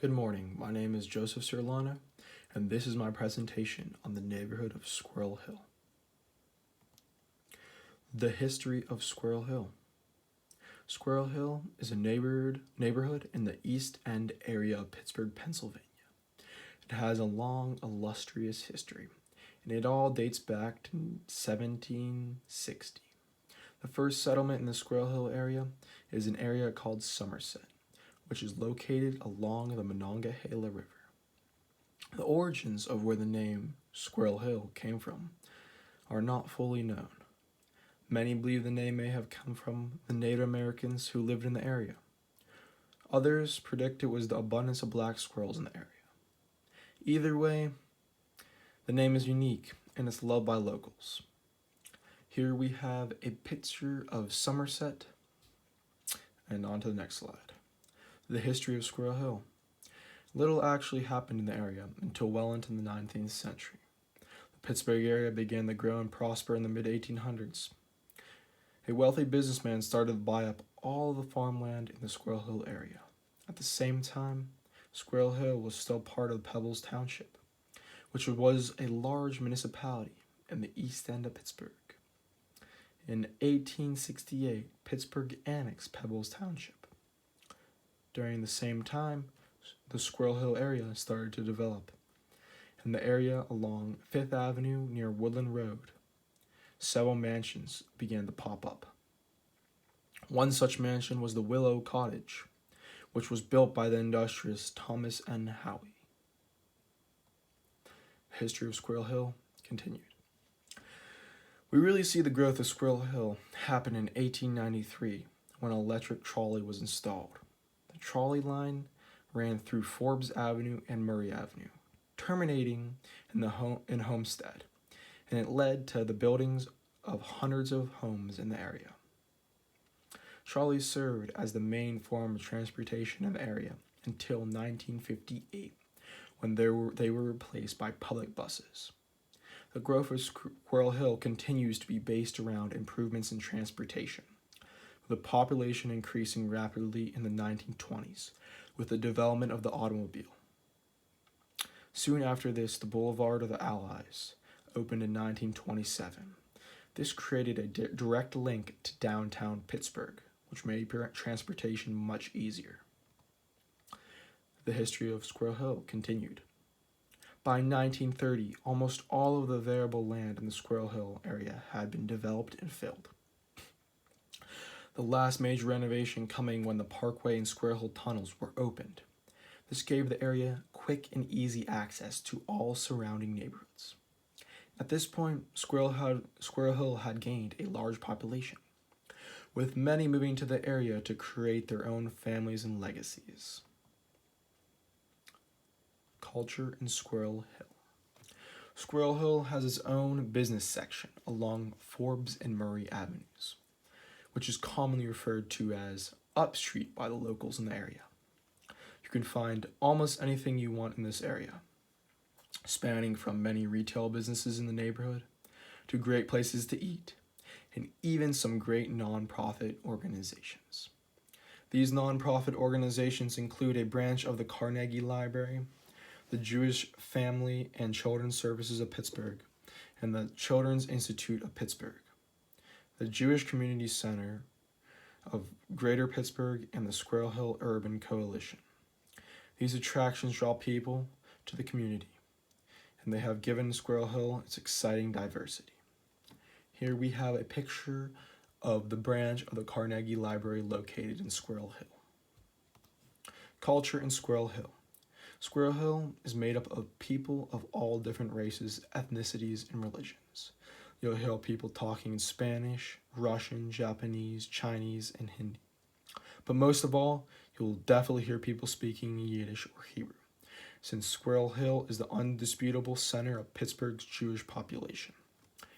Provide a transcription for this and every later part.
Good morning, my name is Joseph Cirilano, and this is my presentation on the neighborhood of Squirrel Hill. The history of Squirrel Hill. Squirrel Hill is a neighborhood in the East End area of Pittsburgh, Pennsylvania. It has a long, illustrious history, and it all dates back to 1760. The first settlement in the Squirrel Hill area is an area called Somerset, which is located along the Monongahela River. The origins of where the name Squirrel Hill came from are not fully known. Many believe the name may have come from the Native Americans who lived in the area. Others predict it was the abundance of black squirrels in the area. Either way, the name is unique and it's loved by locals. Here we have a picture of Somerset, and on to the next slide. The history of Squirrel Hill. Little actually happened in the area until well into the 19th century. The Pittsburgh area began to grow and prosper in the mid-1800s. A wealthy businessman started to buy up all the farmland in the Squirrel Hill area. At the same time, Squirrel Hill was still part of Pebbles Township, which was a large municipality in the east end of Pittsburgh. In 1868, Pittsburgh annexed Pebbles Township. During the same time, the Squirrel Hill area started to develop. In the area along 5th Avenue near Woodland Road, several mansions began to pop up. One such mansion was the Willow Cottage, which was built by the industrious Thomas N. Howe. The history of Squirrel Hill continued. We really see the growth of Squirrel Hill happen in 1893 when an electric trolley was installed. The trolley line ran through Forbes Avenue and Murray Avenue, terminating in Homestead, and it led to the buildings of hundreds of homes in the area. Trolleys served as the main form of transportation in the area until 1958, when they were replaced by public buses. The growth of Squirrel Hill continues to be based around improvements in transportation, with the population increasing rapidly in the 1920s with the development of the automobile. Soon after this, the Boulevard of the Allies opened in 1927. This created a direct link to downtown Pittsburgh, which made transportation much easier. The history of Squirrel Hill continued. By 1930, almost all of the available land in the Squirrel Hill area had been developed and filled. The last major renovation coming when the Parkway and Squirrel Hill tunnels were opened. This gave the area quick and easy access to all surrounding neighborhoods. At this point, Squirrel Hill had gained a large population, with many moving to the area to create their own families and legacies. Culture in Squirrel Hill. Squirrel Hill has its own business section along Forbes and Murray Avenues, which is commonly referred to as Up Street by the locals in the area. You can find almost anything you want in this area, spanning from many retail businesses in the neighborhood to great places to eat, and even some great nonprofit organizations. These nonprofit organizations include a branch of the Carnegie Library, the Jewish Family and Children's Services of Pittsburgh, and the Children's Institute of Pittsburgh, the Jewish Community Center of Greater Pittsburgh, and the Squirrel Hill Urban Coalition. These attractions draw people to the community, and they have given Squirrel Hill its exciting diversity. Here we have a picture of the branch of the Carnegie Library located in Squirrel Hill. Culture in Squirrel Hill. Squirrel Hill is made up of people of all different races, ethnicities, and religions. You'll hear people talking in Spanish, Russian, Japanese, Chinese, and Hindi. But most of all, you'll definitely hear people speaking Yiddish or Hebrew, since Squirrel Hill is the undisputable center of Pittsburgh's Jewish population.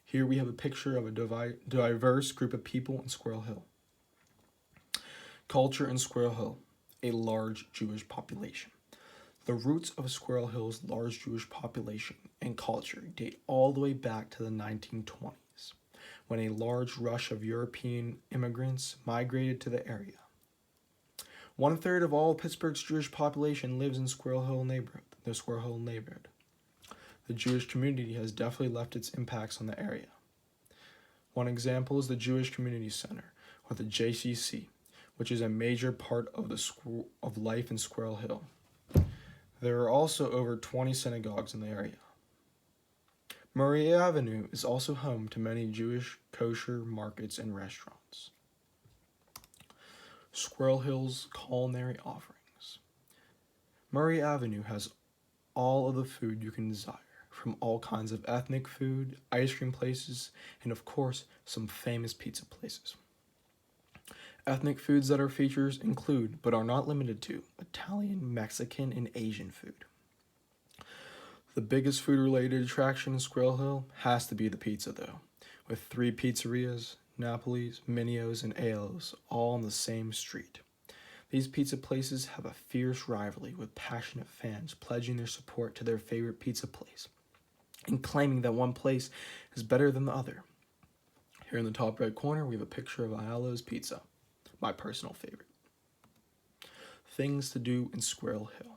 Here we have a picture of a diverse group of people in Squirrel Hill. Culture in Squirrel Hill, a large Jewish population. The roots of Squirrel Hill's large Jewish population and culture date all the way back to the 1920s, when a large rush of European immigrants migrated to the area. 1/3 of all Pittsburgh's Jewish population lives in Squirrel Hill neighborhood, the Squirrel Hill neighborhood. The Jewish community has definitely left its impacts on the area. One example is the Jewish Community Center, or the JCC, which is a major part of of life in Squirrel Hill. There are also over 20 synagogues in the area. Murray Avenue is also home to many Jewish kosher markets and restaurants. Squirrel Hill's culinary offerings. Murray Avenue has all of the food you can desire, from all kinds of ethnic food, ice cream places, and of course, some famous pizza places. Ethnic foods that are features include, but are not limited to, Italian, Mexican, and Asian food. The biggest food-related attraction in Squirrel Hill has to be the pizza, though, with 3 pizzerias, Napoli's, Minio's, and Aelo's, all on the same street. These pizza places have a fierce rivalry with passionate fans pledging their support to their favorite pizza place and claiming that one place is better than the other. Here in the top right corner, we have a picture of Aelo's Pizza, my personal favorite. Things to do in Squirrel Hill.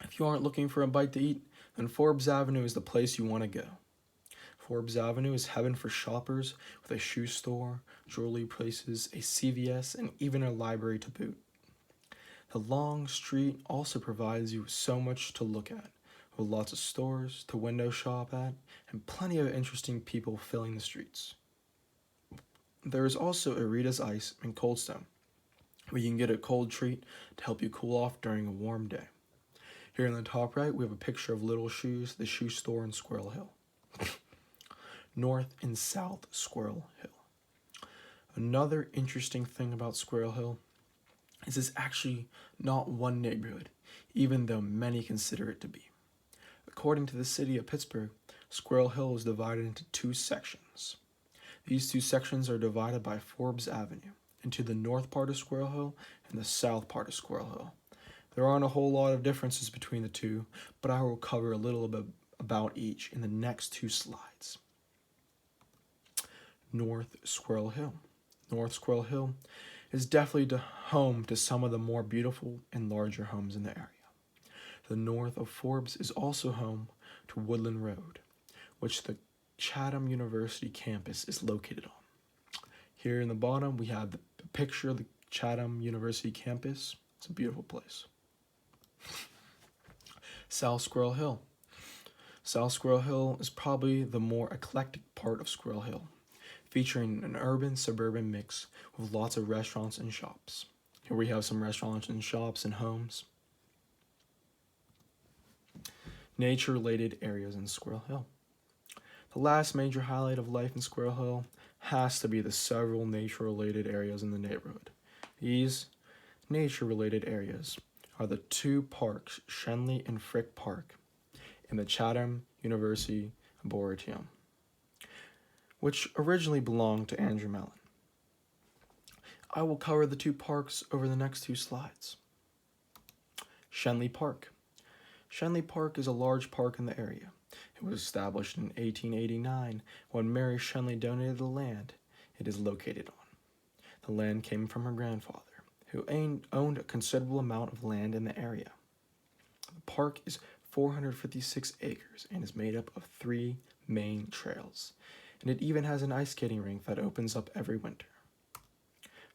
If you aren't looking for a bite to eat, then Forbes Avenue is the place you want to go. Forbes Avenue is heaven for shoppers with a shoe store, jewelry places, a CVS, and even a library to boot. The long street also provides you with so much to look at, with lots of stores to window shop at, and plenty of interesting people filling the streets. There is also Arita's Ice in Cold Stone, where you can get a cold treat to help you cool off during a warm day. Here in the top right, we have a picture of Little Shoes, the shoe store in Squirrel Hill. North and South Squirrel Hill. Another interesting thing about Squirrel Hill is it's actually not one neighborhood, even though many consider it to be. According to the city of Pittsburgh, Squirrel Hill is divided into 2 sections. These 2 sections are divided by Forbes Avenue into the north part of Squirrel Hill and the south part of Squirrel Hill. There aren't a whole lot of differences between the two, but I will cover a little bit about each in the next 2 slides. North Squirrel Hill. North Squirrel Hill is definitely home to some of the more beautiful and larger homes in the area. The north of Forbes is also home to Woodland Road, which the Chatham University campus is located on. Here in the bottom, we have the picture of the Chatham University campus. It's a beautiful place. South Squirrel Hill. South Squirrel Hill is probably the more eclectic part of Squirrel Hill, featuring an urban-suburban mix with lots of restaurants and shops. Here we have some restaurants and shops and homes. Nature-related areas in Squirrel Hill. The last major highlight of life in Squirrel Hill has to be the several nature-related areas in the neighborhood. These nature-related areas are the 2 parks, Shenley and Frick Park, in the Chatham University Arboretum, which originally belonged to Andrew Mellon. I will cover the 2 parks over the next 2 slides. Shenley Park. Shenley Park is a large park in the area. It was established in 1889 when Mary Shenley donated the land it is located on. The land came from her grandfather, who owned a considerable amount of land in the area. The park is 456 acres and is made up of 3 main trails, and it even has an ice skating rink that opens up every winter.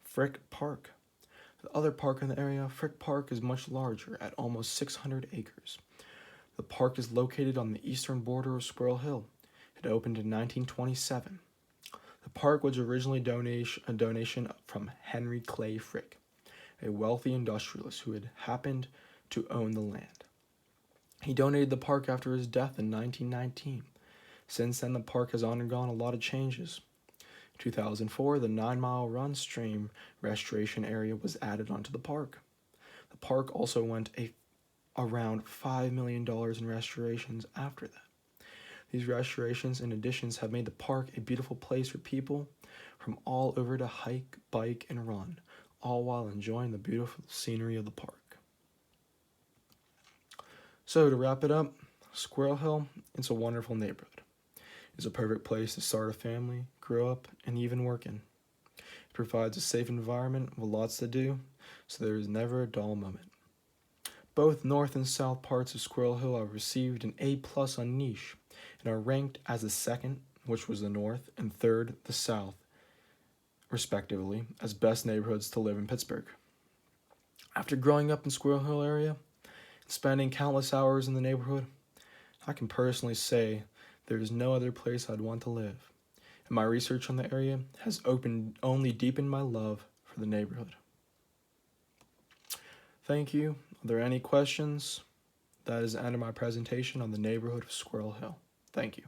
Frick Park. The other park in the area, Frick Park, is much larger at almost 600 acres. The park is located on the eastern border of Squirrel Hill. It opened in 1927. The park was originally a donation from Henry Clay Frick, a wealthy industrialist who had happened to own the land. He donated the park after his death in 1919. Since then, the park has undergone a lot of changes. In 2004, the 9-mile run stream restoration area was added onto the park. The park also went around $5 million in restorations after that. These restorations and additions have made the park a beautiful place for people from all over to hike, bike, and run, all while enjoying the beautiful scenery of the park. So to wrap it up, Squirrel Hill, it's a wonderful neighborhood. It's a perfect place to start a family, grow up, and even work in. It provides a safe environment with lots to do, so there is never a dull moment. Both north and south parts of Squirrel Hill have received an A+ on niche and are ranked as the second, which was the north, and third, the south, respectively, as best neighborhoods to live in Pittsburgh. After growing up in Squirrel Hill area and spending countless hours in the neighborhood, I can personally say there is no other place I'd want to live, and my research on the area has only deepened my love for the neighborhood. Thank you. Are there any questions? That is the end of my presentation on the neighborhood of Squirrel Hill. Thank you.